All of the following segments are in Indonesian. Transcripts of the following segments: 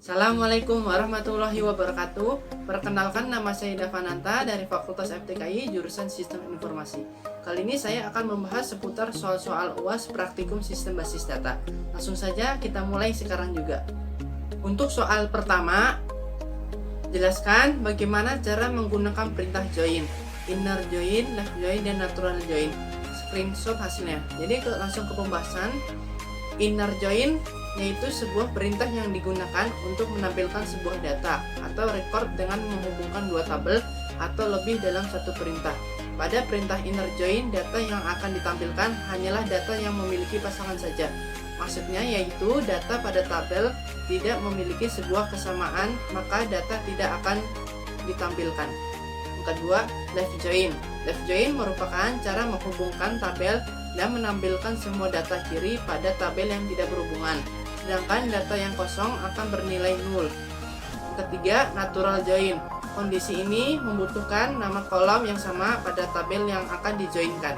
Assalamualaikum warahmatullahi wabarakatuh. Perkenalkan, nama saya Davananta dari Fakultas FTKI jurusan Sistem Informasi. Kali ini saya akan membahas seputar soal-soal UAS praktikum sistem basis data. Langsung saja kita mulai sekarang juga. Untuk soal pertama, jelaskan bagaimana cara menggunakan perintah join, inner join, left join, dan natural join. Screenshot hasilnya. Jadi langsung ke pembahasan. Inner join yaitu sebuah perintah yang digunakan untuk menampilkan sebuah data atau record dengan menghubungkan dua tabel atau lebih dalam satu perintah. Pada perintah inner join, data yang akan ditampilkan hanyalah data yang memiliki pasangan saja. Maksudnya yaitu data pada tabel tidak memiliki sebuah kesamaan, maka data tidak akan ditampilkan. Yang kedua, left join. Left join merupakan cara menghubungkan tabel dan menampilkan semua data kiri pada tabel yang tidak berhubungan, sedangkan data yang kosong akan bernilai 0. Yang ketiga, natural join. Kondisi ini membutuhkan nama kolom yang sama pada tabel yang akan dijoinkan.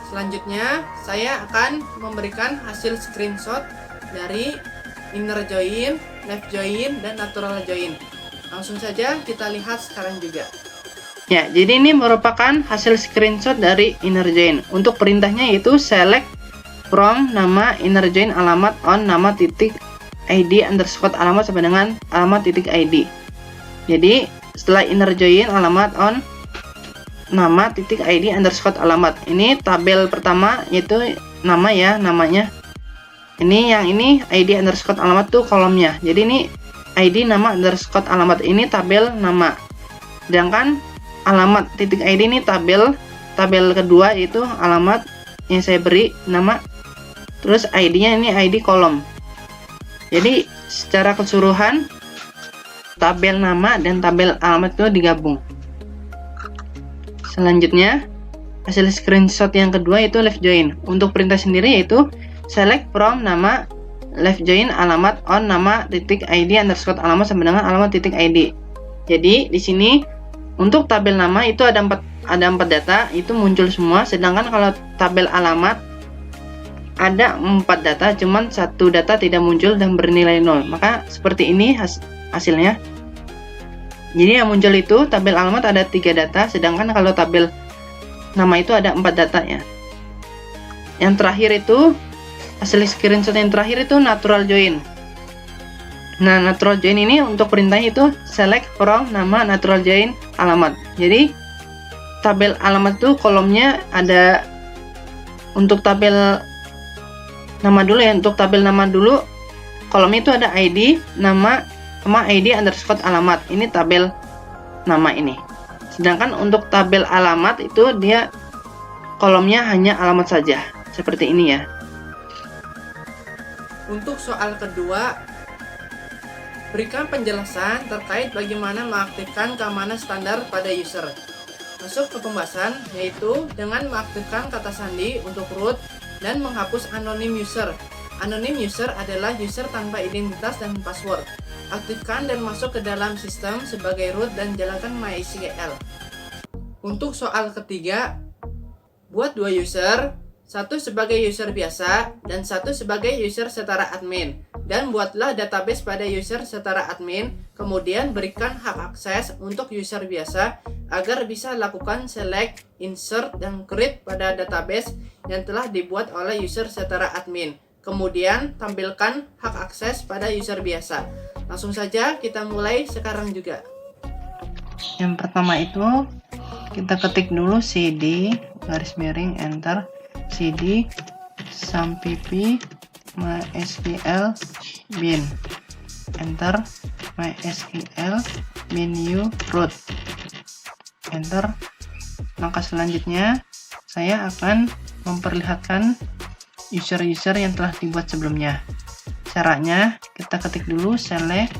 Selanjutnya, saya akan memberikan hasil screenshot dari inner join, left join, dan natural join. Langsung saja kita lihat sekarang juga. Ya, jadi ini merupakan hasil screenshot dari inner join. Untuk perintahnya yaitu select from nama inner join alamat on nama titik id underscore alamat sampai dengan alamat titik id. Jadi setelah inner join alamat on nama titik id underscore alamat, ini tabel pertama yaitu nama ya, namanya. Ini yang ini id underscore alamat tuh kolomnya. Jadi ini id nama underscore alamat, ini tabel nama. Sedangkan alamat titik id ini tabel kedua, yaitu alamat yang saya beri nama, terus id-nya ini id kolom. Jadi secara keseluruhan tabel nama dan tabel alamat itu digabung. Selanjutnya hasil screenshot yang kedua yaitu left join. Untuk perintah sendiri yaitu select from nama left join alamat on nama titik id underscore alamat sampai dengan alamat titik id. Jadi di sini untuk tabel nama itu ada 4 data, itu muncul semua. Sedangkan kalau tabel alamat ada 4 data, cuman 1 data tidak muncul dan bernilai 0. Maka seperti ini hasilnya. Jadi yang muncul itu tabel alamat ada 3 data, sedangkan kalau tabel nama itu ada 4 data ya. Yang terakhir itu hasil screenshot yang terakhir itu natural join. Nah, natural join ini untuk perintahnya itu select from nama natural join alamat. Jadi tabel alamat itu kolomnya ada, untuk tabel nama dulu ya, untuk tabel nama dulu kolomnya itu ada id nama sama id underscore alamat. Ini tabel nama ini. Sedangkan untuk tabel alamat itu dia kolomnya hanya alamat saja, seperti ini ya. Untuk soal kedua, berikan penjelasan terkait bagaimana mengaktifkan keamanan standar pada user. Masuk ke pembahasan, yaitu dengan mengaktifkan kata sandi untuk root dan menghapus anonim user. Anonim user adalah user tanpa identitas dan password. Aktifkan dan masuk ke dalam sistem sebagai root dan jalankan MySQL. Untuk soal ketiga, buat 2 user, 1 sebagai user biasa dan 1 sebagai user setara admin. Dan buatlah database pada user setara admin, kemudian berikan hak akses untuk user biasa agar bisa lakukan select, insert, dan create pada database yang telah dibuat oleh user setara admin. Kemudian tampilkan hak akses pada user biasa. Langsung saja kita mulai sekarang juga. Yang pertama itu kita ketik dulu cd garis miring enter cd sampp MySQL bin enter MySQL bin new root enter. Langkah selanjutnya saya akan memperlihatkan user-user yang telah dibuat sebelumnya. Caranya kita ketik dulu select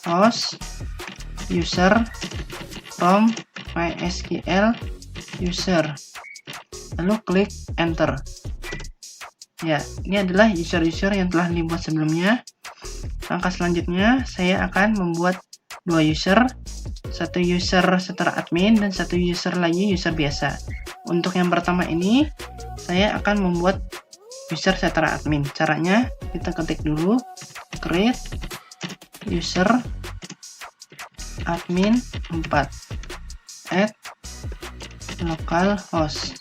host user from MySQL user, lalu klik enter. Ya, ini adalah user-user yang telah dibuat sebelumnya. Langkah selanjutnya, saya akan membuat 2 user, 1 user setara admin dan 1 user lagi user biasa. Untuk yang pertama ini, saya akan membuat user setara admin. Caranya, kita ketik dulu create user admin 4 add localhost.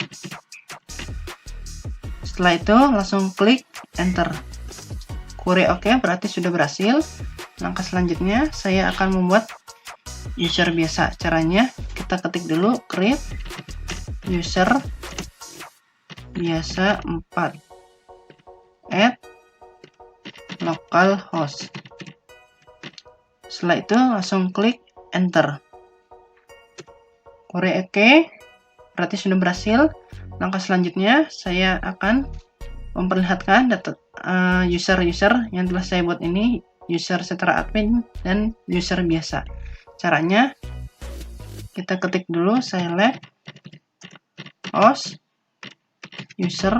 Setelah itu langsung klik enter. Query oke berarti sudah berhasil. Langkah selanjutnya saya akan membuat user biasa. Caranya kita ketik dulu create user biasa 4 add localhost. Setelah itu langsung klik enter. Query oke berarti sudah berhasil. Langkah selanjutnya saya akan memperlihatkan data user-user yang telah saya buat ini, user secara admin dan user biasa. Caranya kita ketik dulu select host user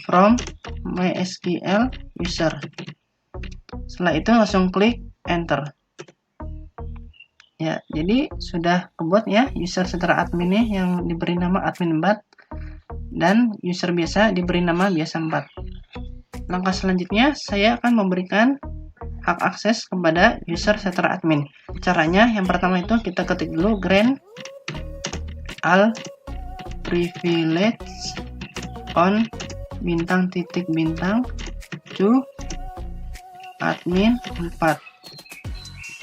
from MySQL user. Setelah itu langsung klik enter. Ya, jadi sudah kebuat ya user secara admin yang diberi nama admin 4 dan user biasa diberi nama biasa 4. Langkah selanjutnya saya akan memberikan hak akses kepada user secara admin. Caranya yang pertama itu kita ketik dulu grant all privilege on bintang titik bintang to admin 4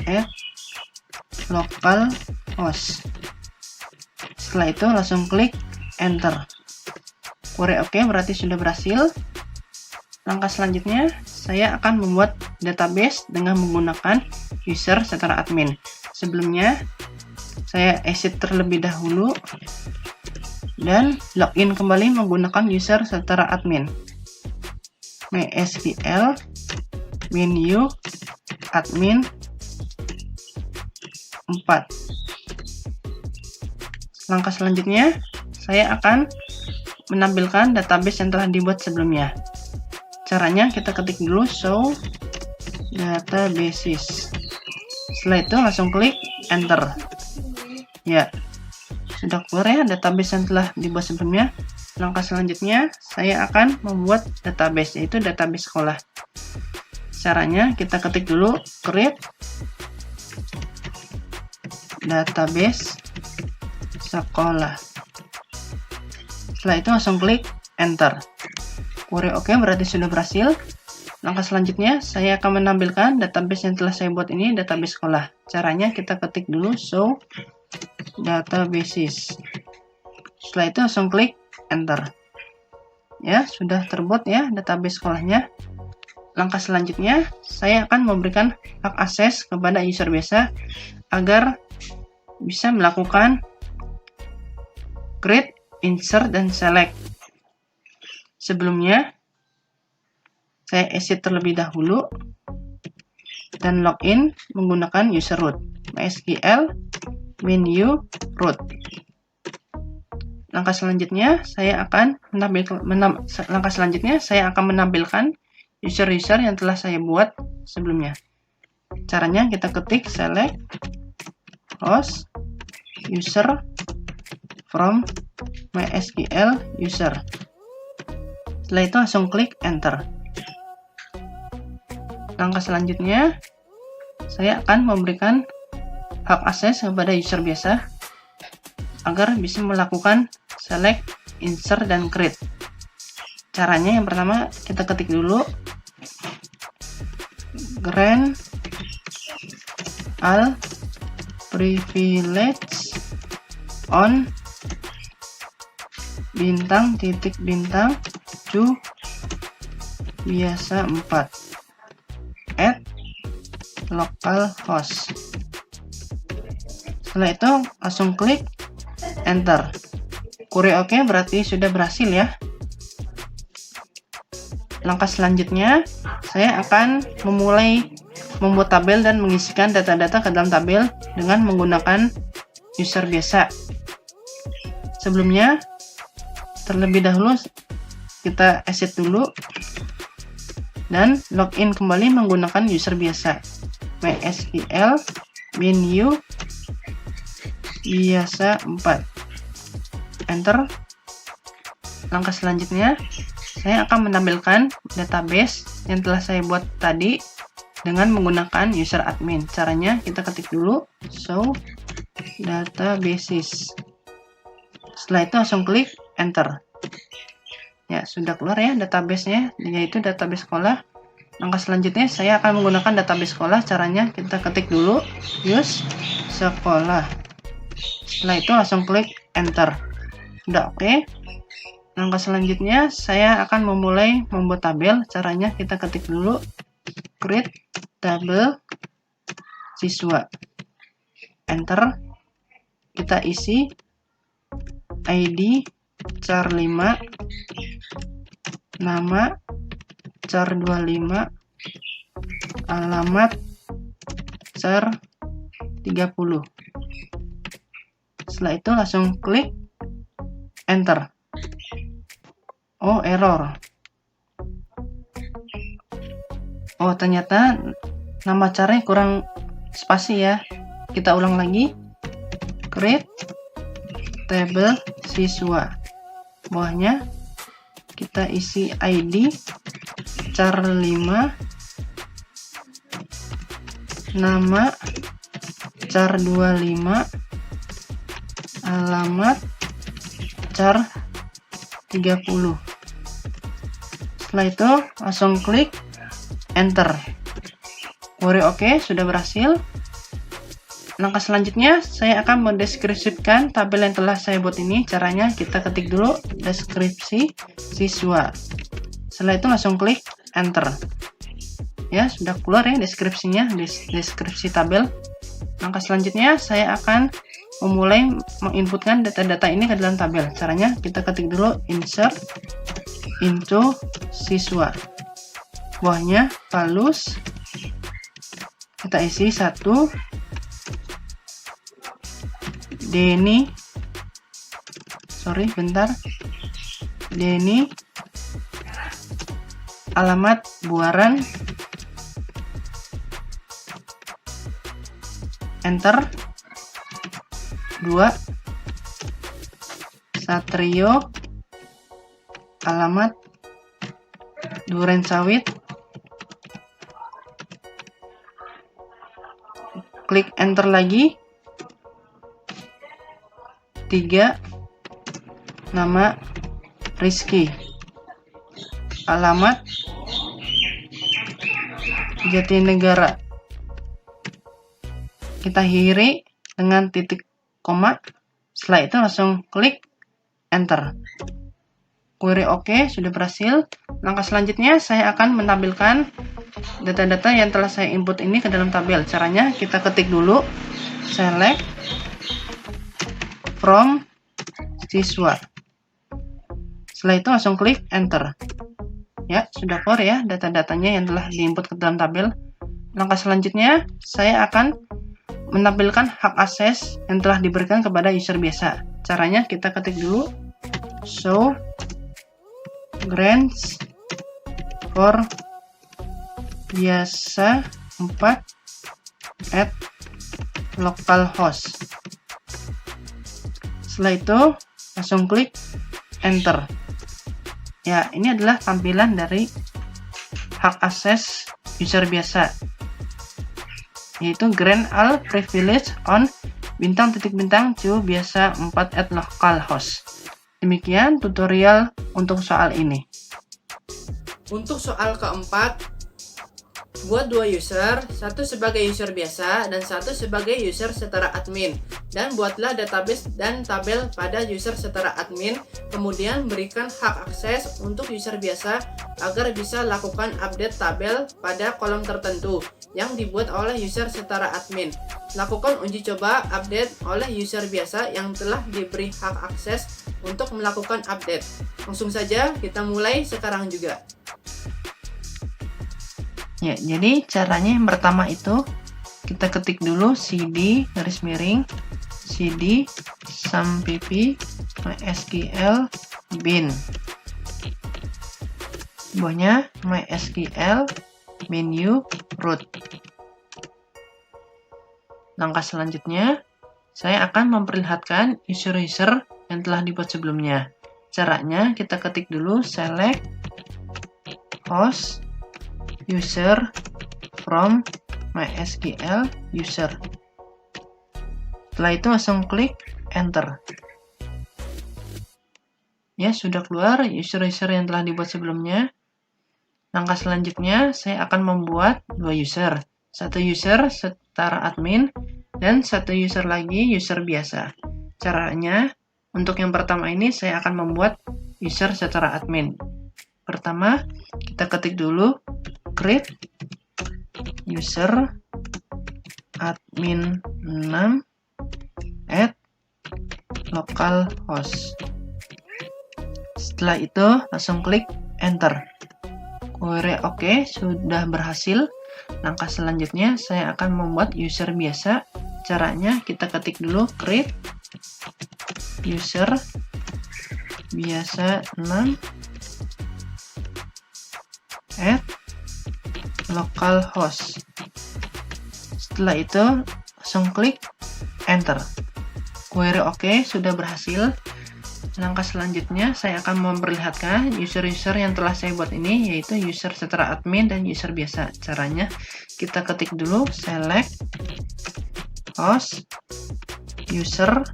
at localhost. Setelah itu langsung klik enter. Query oke berarti sudah berhasil. Langkah selanjutnya saya akan membuat database dengan menggunakan user secara admin. Sebelumnya saya exit terlebih dahulu dan login kembali menggunakan user secara admin. MySQL menu admin 4. Langkah selanjutnya saya akan menampilkan database yang telah dibuat sebelumnya. Caranya kita ketik dulu show databases. Setelah itu langsung klik enter. Ya, sudah keluar ya database yang telah dibuat sebelumnya. Langkah selanjutnya saya akan membuat database, yaitu database sekolah. Caranya kita ketik dulu create database sekolah. Setelah itu langsung klik enter. Query oke berarti sudah berhasil. Langkah selanjutnya saya akan menampilkan database yang telah saya buat ini, database sekolah. Caranya kita ketik dulu show databases. Setelah itu langsung klik enter. Ya, sudah terbuat ya database sekolahnya. Langkah selanjutnya saya akan memberikan hak akses kepada user biasa agar bisa melakukan create, insert, dan select. Sebelumnya saya exit terlebih dahulu dan login menggunakan user root MySQL menu root. Langkah selanjutnya saya akan menampilkan user-user yang telah saya buat sebelumnya. Caranya kita ketik select host user from MySQL user. Setelah itu langsung klik enter. Langkah selanjutnya saya akan memberikan hak akses kepada user biasa agar bisa melakukan select, insert, dan create. Caranya yang pertama kita ketik dulu grant all privilege on bintang titik bintang to biasa 4 at localhost. Setelah itu langsung klik enter. Query oke berarti sudah berhasil ya. Langkah selanjutnya saya akan memulai membuat tabel dan mengisikan data-data ke dalam tabel dengan menggunakan user biasa. Sebelumnya terlebih dahulu kita exit dulu dan login kembali menggunakan user biasa. MySQL menu biasa 4. Enter. Langkah selanjutnya saya akan menampilkan database yang telah saya buat tadi dengan menggunakan user admin. Caranya kita ketik dulu show databases. Setelah itu langsung klik enter. Ya, sudah keluar ya database-nya, yaitu database sekolah. Langkah selanjutnya saya akan menggunakan database sekolah. Caranya kita ketik dulu use sekolah. Setelah itu langsung klik enter. Sudah oke. Langkah selanjutnya saya akan memulai membuat tabel. Caranya kita ketik dulu create tabel siswa. Enter. Kita isi ID char 5, nama char 25, alamat char 30. Setelah itu langsung klik enter. Oh, error. Oh, ternyata nama caranya kurang spasi ya. Kita ulang lagi. Create tabel siswa. Bawahnya kita isi ID char 5, nama char 25, alamat char 30. Setelah itu langsung klik enter. Query oke, sudah berhasil. Langkah selanjutnya saya akan mendeskripsikan tabel yang telah saya buat ini. Caranya kita ketik dulu deskripsi siswa. Setelah itu langsung klik enter. Ya, sudah keluar ya deskripsinya, deskripsi tabel. Langkah selanjutnya saya akan memulai menginputkan data-data ini ke dalam tabel. Caranya kita ketik dulu insert into siswa. Bawahnya Palus. Kita isi 1 Denny, Denny, alamat Buaran, enter. 2 Satrio, alamat Duren Sawit, klik enter lagi. 3 nama Rizky, alamat Jatinegara. Kita akhiri dengan titik koma. Setelah itu langsung klik enter. Query oke, sudah berhasil. Langkah selanjutnya saya akan menampilkan data-data yang telah saya input ini ke dalam tabel. Caranya kita ketik dulu select from siswa. Setelah itu langsung klik enter. Ya, sudah keluar ya data-datanya yang telah diinput ke dalam tabel. Langkah selanjutnya saya akan menampilkan hak akses yang telah diberikan kepada user biasa. Caranya kita ketik dulu show grants for biasa 4 at localhost. Setelah itu langsung klik enter. Ya, ini adalah tampilan dari hak akses user biasa, yaitu grant all privilege on bintang to biasa 4 at localhost. Demikian tutorial untuk soal ini. Untuk soal keempat, buat 2 user, satu sebagai user biasa dan satu sebagai user setara admin, dan buatlah database dan tabel pada user setara admin, kemudian berikan hak akses untuk user biasa agar bisa lakukan update tabel pada kolom tertentu yang dibuat oleh user setara admin. Lakukan uji coba update oleh user biasa yang telah diberi hak akses untuk melakukan update. Langsung saja kita mulai sekarang juga. Ya, jadi caranya yang pertama itu kita ketik dulu cd sampp mysql bin. Bawahnya mysql menu root. Langkah selanjutnya saya akan memperlihatkan user-user yang telah dibuat sebelumnya. Caranya kita ketik dulu select host user from MySQL user. Setelah itu langsung klik enter. Ya, sudah keluar user-user yang telah dibuat sebelumnya. Langkah selanjutnya, saya akan membuat 2 user. Satu user setara admin, dan satu user lagi user biasa. Caranya, untuk yang pertama ini saya akan membuat user setara admin. Pertama, kita ketik dulu create user admin 6 at localhost. Setelah itu langsung klik enter. Query oke, sudah berhasil. Langkah selanjutnya saya akan membuat user biasa. Caranya kita ketik dulu create user biasa 6 at localhost. Setelah itu langsung klik enter. Query oke, sudah berhasil. Langkah selanjutnya saya akan memperlihatkan user-user yang telah saya buat ini, yaitu user setara admin dan user biasa. Caranya kita ketik dulu select host user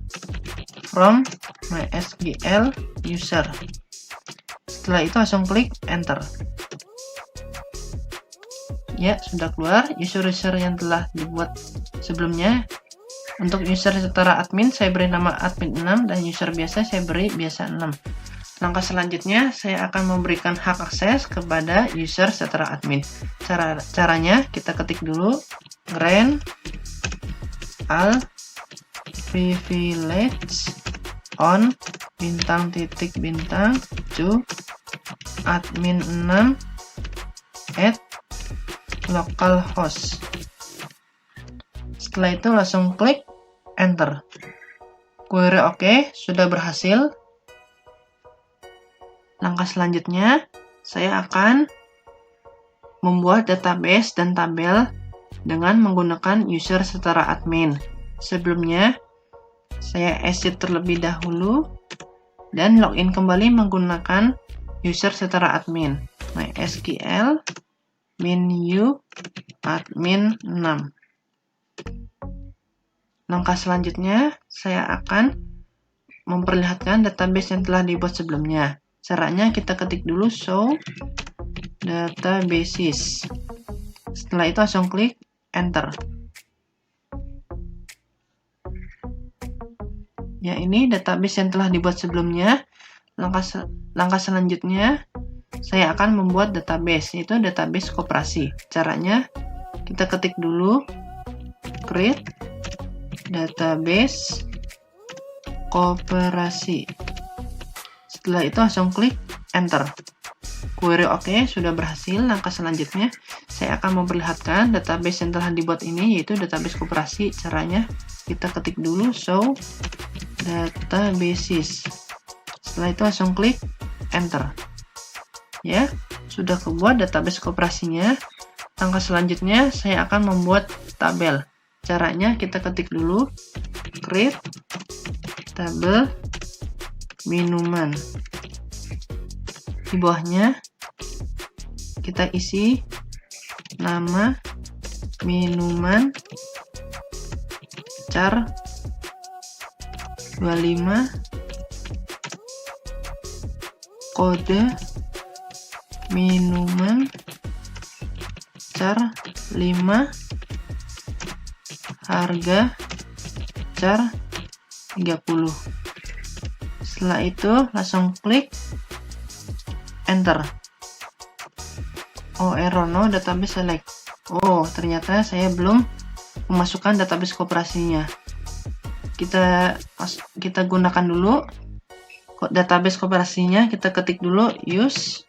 from MySQL user. Setelah itu langsung klik enter. Ya, sudah keluar user-user yang telah dibuat sebelumnya. Untuk user setara admin saya beri nama admin 6 dan user biasa saya beri biasa 6. Langkah selanjutnya saya akan memberikan hak akses kepada user setara admin. Caranya kita ketik dulu grant all privilege on to admin 6 at localhost. Setelah itu langsung klik enter. Query oke, sudah berhasil. Langkah selanjutnya saya akan membuat database dan tabel dengan menggunakan user setara admin. Sebelumnya saya exit terlebih dahulu dan login kembali menggunakan user setara admin MySQL menu admin 6. Langkah selanjutnya, saya akan memperlihatkan database yang telah dibuat sebelumnya. Caranya kita ketik dulu show databases. Setelah itu langsung klik enter. Ya, ini database yang telah dibuat sebelumnya. Langkah selanjutnya, saya akan membuat database, yaitu database koperasi. Caranya kita ketik dulu create database koperasi. Setelah itu langsung klik enter. Query oke, sudah berhasil. Langkah selanjutnya saya akan memperlihatkan database yang telah dibuat ini, yaitu database koperasi. Caranya kita ketik dulu show databases. Setelah itu langsung klik enter. Ya, sudah kebuat database koperasinya. Langkah selanjutnya saya akan membuat tabel. Caranya kita ketik dulu create tabel minuman. Di bawahnya kita isi nama minuman char 25, kode minuman char 5, harga char 30. Setelah itu langsung klik enter. Oh, error no database select. Oh, ternyata saya belum memasukkan database koperasinya. Kita gunakan dulu database koperasinya. Kita ketik dulu use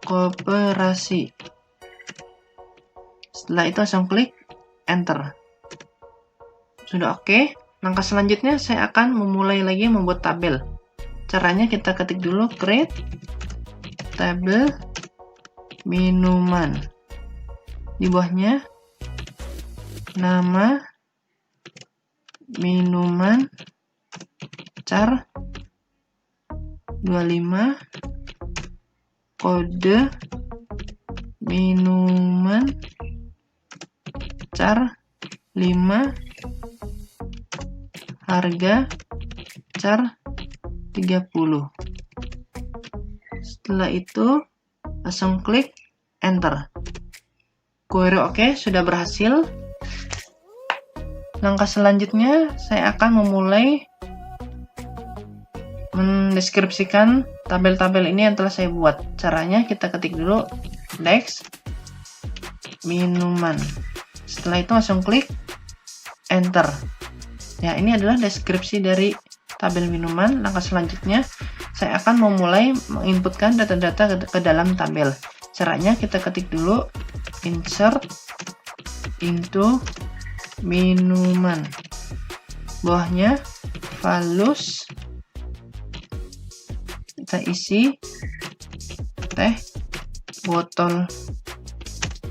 koperasi. Setelah itu langsung klik enter. Sudah oke. Langkah selanjutnya saya akan memulai lagi membuat tabel. Caranya kita ketik dulu create tabel minuman. Di bawahnya nama minuman char 25, kode minuman char 5, harga char 30. Setelah itu langsung klik enter. Query oke, sudah berhasil. Langkah selanjutnya saya akan memulai mendeskripsikan tabel-tabel ini yang telah saya buat. Caranya kita ketik dulu Dex minuman. Setelah itu langsung klik enter. Ya, ini adalah deskripsi dari tabel minuman. Langkah selanjutnya saya akan memulai menginputkan data-data ke dalam tabel. Caranya kita ketik dulu insert into minuman. Bawahnya values, kita isi teh, botol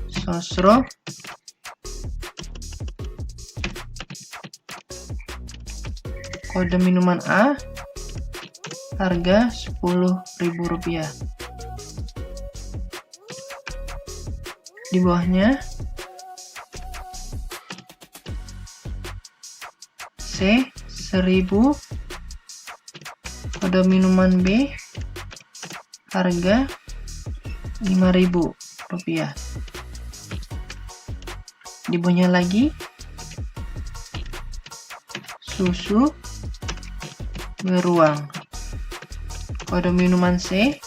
sosro, kode minuman A, harga Rp10.000. Di bawahnya C 1000, kode minuman B, harga Rp5.000. Di bawahnya lagi susu beruang, kode minuman C,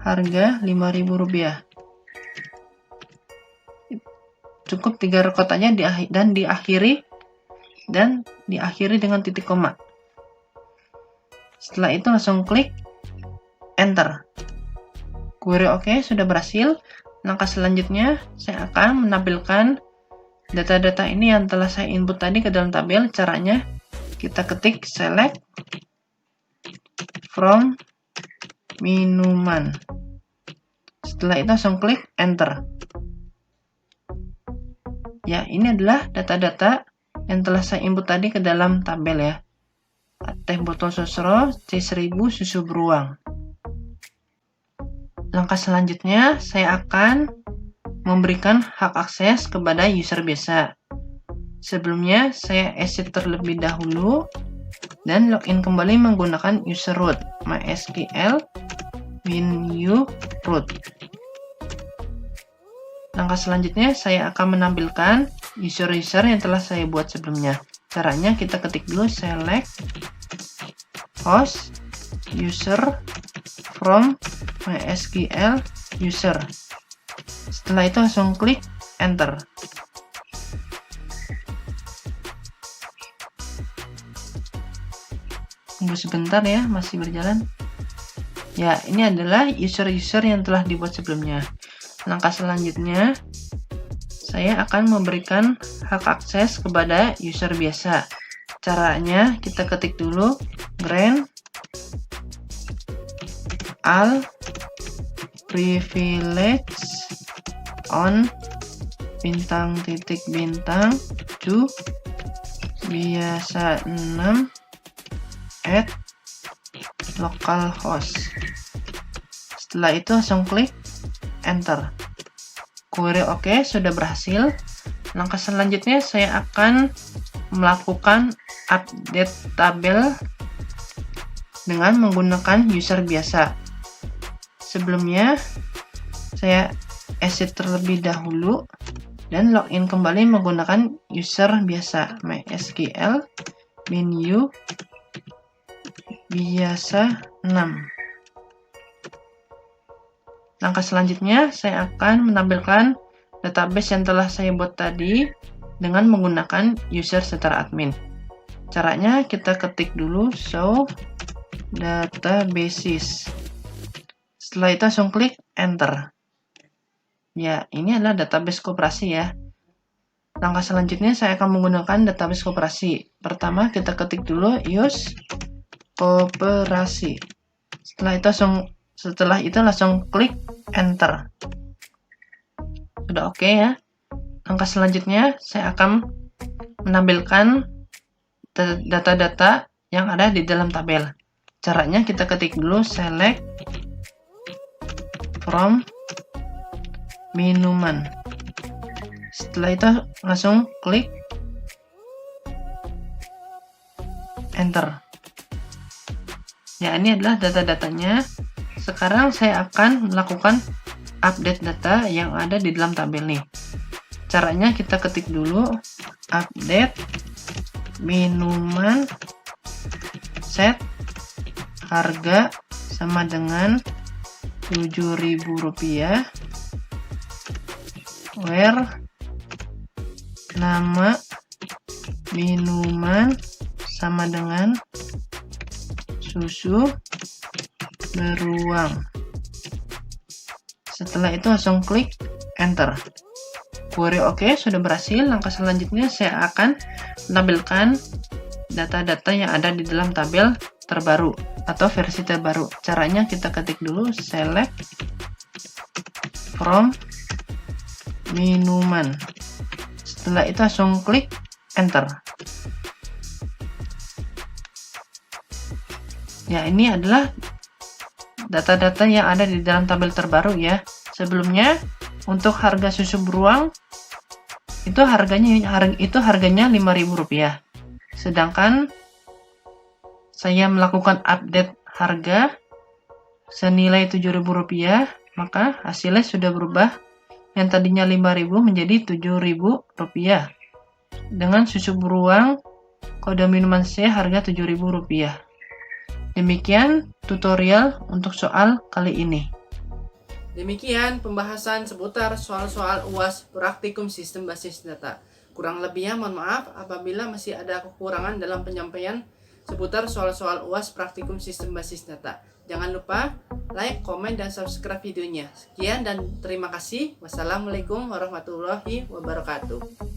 harga Rp5.000. Cukup 3 record aja dan diakhiri dengan titik koma. Setelah itu langsung klik enter. Query oke, sudah berhasil. Langkah selanjutnya saya akan menampilkan data-data ini yang telah saya input tadi ke dalam tabel. Caranya kita ketik select from minuman. Setelah itu langsung klik enter. Ya, ini adalah data-data yang telah saya input tadi ke dalam tabel ya. Teh botol sosro, C1000, susu beruang. Langkah selanjutnya saya akan memberikan hak akses kepada user biasa. Sebelumnya saya exit terlebih dahulu dan login kembali menggunakan user root MySQL menu root. Langkah selanjutnya saya akan menampilkan user-user yang telah saya buat sebelumnya. Caranya kita ketik dulu select host user from MySQL user. Setelah itu langsung klik enter. Tunggu sebentar ya, masih berjalan. Ya, ini adalah user-user yang telah dibuat sebelumnya. Langkah selanjutnya saya akan memberikan hak akses kepada user biasa. Caranya kita ketik dulu grant all privilege on bintang to biasa 6 at localhost. Setelah itu langsung klik enter. Query oke, sudah berhasil. Langkah selanjutnya saya akan melakukan update tabel dengan menggunakan user biasa. Sebelumnya saya exit terlebih dahulu dan login kembali menggunakan user biasa MySQL menu biasa 6. Langkah selanjutnya saya akan menampilkan database yang telah saya buat tadi dengan menggunakan user secara admin. Caranya kita ketik dulu show databases. Setelah itu langsung klik enter. Ya, ini adalah database koperasi ya. Langkah selanjutnya saya akan menggunakan database koperasi. Pertama kita ketik dulu use koperasi. Setelah itu langsung klik enter. Sudah oke ya. Langkah selanjutnya saya akan menampilkan data-data yang ada di dalam tabel. Caranya kita ketik dulu select from minuman. Setelah itu langsung klik enter. Ya, ini adalah data-datanya. Sekarang saya akan melakukan update data yang ada di dalam tabel nih. Caranya kita ketik dulu update minuman set harga sama dengan Rp7.000, where nama minuman sama dengan susu beruang. Setelah itu langsung klik enter. Query oke, sudah berhasil. Langkah selanjutnya saya akan menampilkan data-data yang ada di dalam tabel terbaru atau versi terbaru. Caranya kita ketik dulu select from minuman. Setelah itu langsung klik enter. Ya, ini adalah data-data yang ada di dalam tabel terbaru ya. Sebelumnya untuk harga susu beruang itu harganya Rp5.000. Sedangkan saya melakukan update harga senilai Rp7.000, maka hasilnya sudah berubah. Yang tadinya Rp5.000 menjadi Rp7.000 dengan susu beruang kode minuman C harga Rp7.000. Demikian tutorial untuk soal kali ini. Demikian pembahasan seputar soal-soal UAS praktikum sistem basis data. Kurang lebihnya mohon maaf apabila masih ada kekurangan dalam penyampaian seputar soal-soal UAS praktikum sistem basis data. Jangan lupa like, komen, dan subscribe videonya. Sekian dan terima kasih. Wassalamualaikum warahmatullahi wabarakatuh.